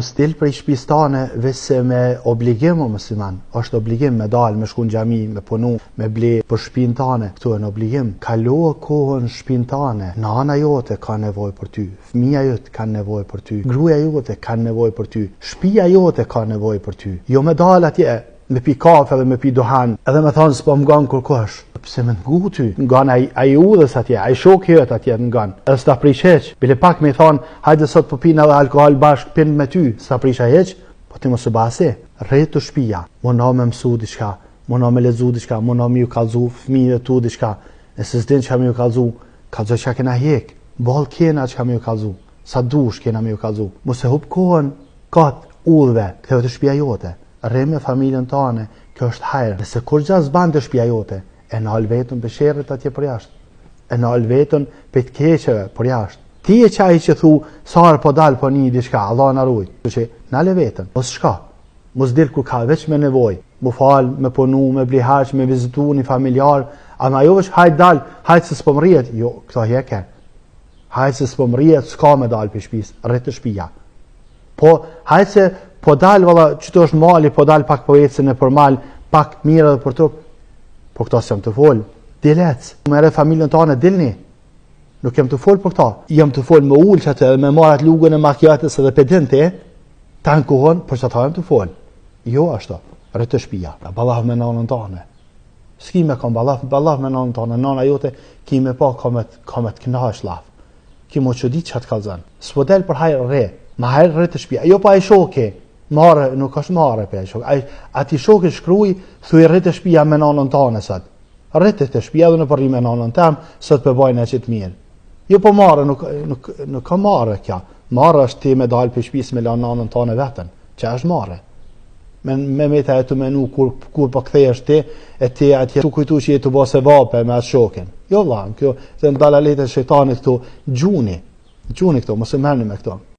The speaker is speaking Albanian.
Stil për i shtëpisë tane vese me obligim o musliman, është obligim me dalë, me shku në xhami, me punu, me ble për shtëpinë tane, këtu është obligim. Kalo kohën në shtëpinë tane, nana jote ka nevojë për ty, fëmia jote ka nevojë për ty, gruaja jote ka nevojë për ty, shtëpia jote ka nevojë për ty. Jo me dalë atje me pi kafe dhe me pi duhan, edhe me thonë s'po m'gan kërkosh. Pse me t'ngu ty? N'gan ai udhës atje, ai shoku jot atje n'gan. Edhe s'ta prish heq. Bile pak me thonë, hajde sot po pina dhe alkohol bashk, pinë me ty, s'ta prish heq, po ti mos e base. Rrit të shtëpia, mundon me mësu diçka, mundon me lexu diçka, mundon me ju kallzu fëmijëve tu diçka. Nëse s'din çka me ju kallzu, kallzo çka kena hek. Boll kena çka me ju kallzu. Sa dush kena me ju kallzu. Mos e hub kohën kat udhëve, ktheu të shtëpia jote. Rri me familjen tane, kjo është hajër. Nëse kur gjas ban të shtëpia jote, e nal vetën për sherrit atje për jashtë. E nal vetën për të keqeve për jashtë. Ti e qaj që thu, sarë po dal po një diçka, Allah na ruaj. Që nale vetën, mos shka. Mos dil kur ka veç me nevojë. Mu fal, me punu, me bli harç, me vizitu një familjar, ama jo veç hajt dal, hajt se s'po mrihet. Jo, këto heke. Hajt se s'po mrihet, s'ka me dal për shtëpisë, rrit të shtëpia. Po hajt se po dal valla, çto është mali, po dal pak po ecën e për mal, pak mirë edhe për trup. Po këto s'jam të fol. Dilec, me re familjen tane dilni. Nuk jam të fol për këto. Jam të fol me ulçat edhe me marrat lugën e makiatës edhe pedente, tan kohën për çfarë jam të fol. Jo ashtu. Rrit të shtëpia. Ballah me nanën tane. S'ki me kam ballah me nanën tane. Nana jote ki me pa kamet kënaqsh llaf. Ki mo çudi çat kallzon. S'po del për hajër rre. Ma hajër rrit të shtëpia. Jo pa ai shoke. Marë, nuk është marë për shok. Ati shoku shkruaj, thuaj rrit të shtëpia me nanën tane sot. Rrit të shtëpia dhe në përri me nanën tam, sot për bajnë e që të mirë. Jo po marë, nuk ka marë kja. Marë është ti me dalë për shtëpisë me la nanën tane vetën. Që është marë. Me të e të menu kur po kthehesh ti, e ti atje tu kujtu që je të bose vape me atë shokin. Jo vëlla, kjo të ndala letë e shejtanit këtu, gjuni këtu, mos e merrni me këto.